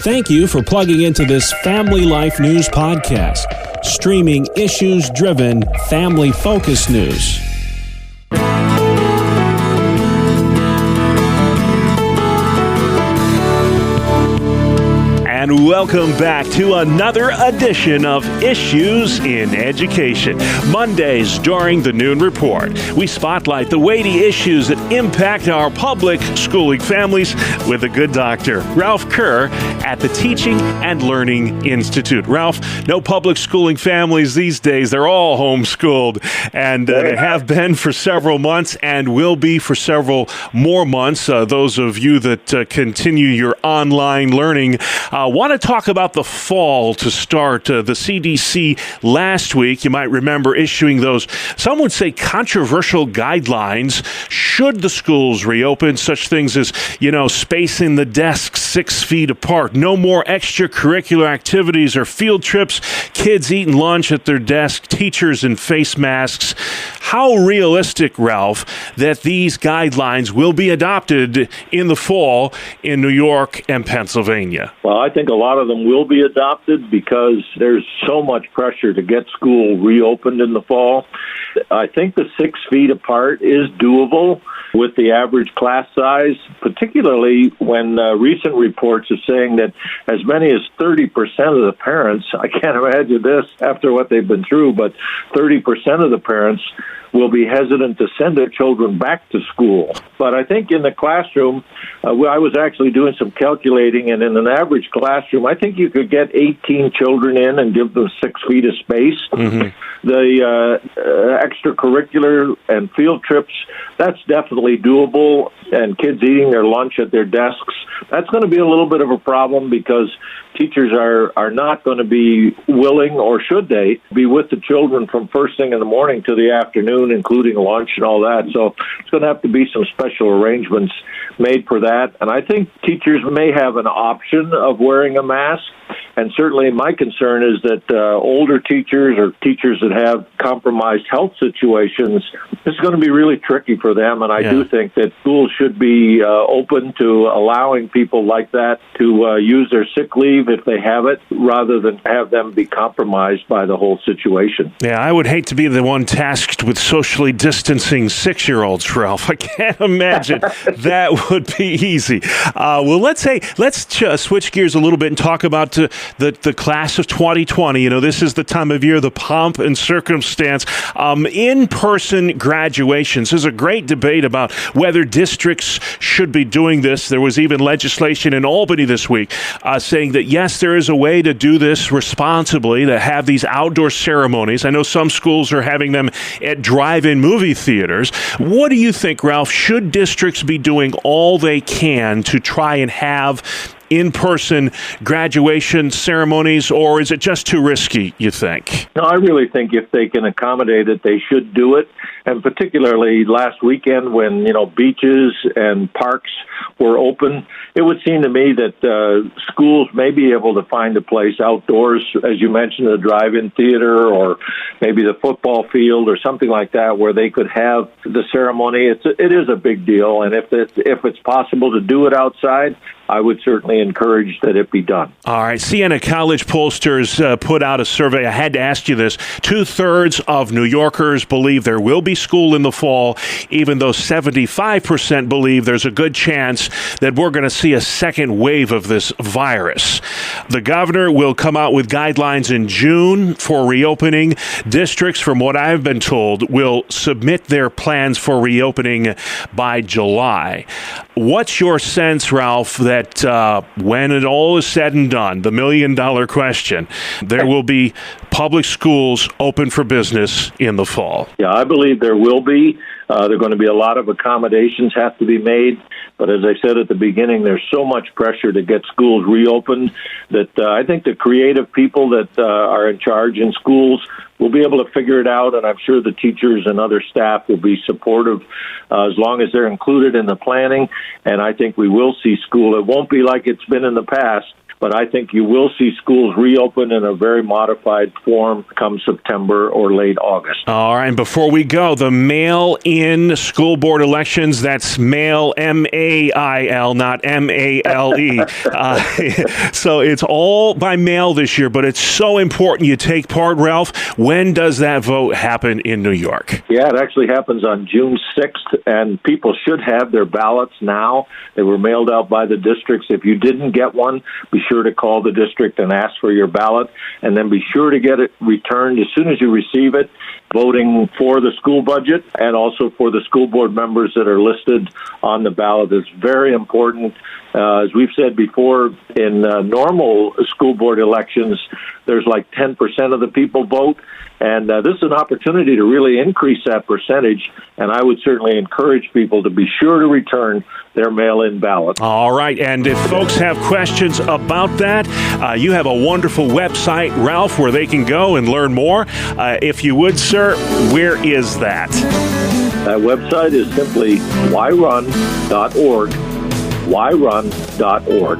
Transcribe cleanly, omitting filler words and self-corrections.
Thank you for plugging into this Family Life News podcast, streaming issues-driven, family-focused news. And welcome back to another edition of Issues in Education. Mondays during the Noon Report, we spotlight the weighty issues that impact our public schooling families with a good doctor, Ralph Kerr, at the Teaching and Learning Institute. Ralph, no public schooling families these days. They're all homeschooled, and they have been for several months and will be for several more months. Those of you that continue your online learning want to talk about the fall to start. The CDC last week, you might remember, issuing those, some would say, controversial guidelines. Should the schools reopen? Such things as, spacing the desks 6 feet apart, no more extracurricular activities or field trips, kids eating lunch at their desk, teachers in face masks. How realistic, Ralph, that these guidelines will be adopted in the fall in New York and Pennsylvania? Well, I think a lot of them will be adopted because there's so much pressure to get school reopened in the fall. I think the 6 feet apart is doable with the average class size, particularly when recent reports are saying that as many as 30% of the parents, I can't imagine this after what they've been through, but 30% of the parents will be hesitant to send their children back to school. But I think in the classroom, I was actually doing some calculating, and in an average classroom, I think you could get 18 children in and give them 6 feet of space. Mm-hmm. The extracurricular and field trips, that's definitely doable, and kids eating their lunch at their desks, that's going to be a little bit of a problem because teachers are not going to be willing, or should they, be with the children from first thing in the morning to the afternoon, including lunch and all that. So it's going to have to be some special arrangements made for that. And I think teachers may have an option of wearing a mask. And certainly my concern is that older teachers or teachers that have compromised health situations, it's going to be really tricky for them. And I do think that schools should be open to allowing people like that to use their sick leave if they have it, rather than have them be compromised by the whole situation. Yeah, I would hate to be the one tasked with socially distancing 6-year-olds, Ralph. I can't imagine that would be easy. Well, let's switch gears a little bit and talk about the class of 2020. This is the time of year, the pomp and circumstance. In-person graduations. There's a great debate about whether districts should be doing this. There was even legislation in Albany this week saying that, yes, there is a way to do this responsibly, to have these outdoor ceremonies. I know some schools are having them at drive-in movie theaters. What do you think, Ralph? Should districts be doing all they can to try and have in-person graduation ceremonies, or is it just too risky, you think? No, I really think if they can accommodate it, they should do it. And particularly last weekend when, beaches and parks were open, it would seem to me that schools may be able to find a place outdoors, as you mentioned, a drive-in theater or maybe the football field or something like that, where they could have the ceremony. It is a big deal, and if it's possible to do it outside, I would certainly encourage that it be done. All right. Siena College pollsters put out a survey. I had to ask you this. 2/3 of New Yorkers believe there will be school in the fall, even though 75% believe there's a good chance that we're going to see a second wave of this virus. The governor will come out with guidelines in June for reopening. Districts, from what I've been told, will submit their plans for reopening by July. What's your sense, Ralph, that when it all is said and done, the million-dollar question, there will be public schools open for business in the fall? Yeah, I believe there will be. There are going to be a lot of accommodations have to be made. But as I said at the beginning, there's so much pressure to get schools reopened that I think the creative people that are in charge in schools will be able to figure it out, and I'm sure the teachers and other staff will be supportive as long as they're included in the planning. And I think we will see school. It won't be like it's been in the past, but I think you will see schools reopen in a very modified form come September or late August. All right, and before we go, the mail-in school board elections, that's mail, M-A-I-L, not M-A-L-E. So it's all by mail this year, but it's so important you take part, Ralph. When does that vote happen in New York? Yeah, it actually happens on June 6th, and people should have their ballots now. They were mailed out by the districts. If you didn't get one, be sure to call the district and ask for your ballot, and then be sure to get it returned as soon as you receive it, voting for the school budget and also for the school board members that are listed on the ballot is very important. As we've said before, in normal school board elections, there's like 10% of the people vote, and this is an opportunity to really increase that percentage, and I would certainly encourage people to be sure to return their mail-in ballot. All right, and if folks have questions about that, you have a wonderful website, Ralph, where they can go and learn more. If you would, sir, where is that? That website is simply yrun.org, yrun.org.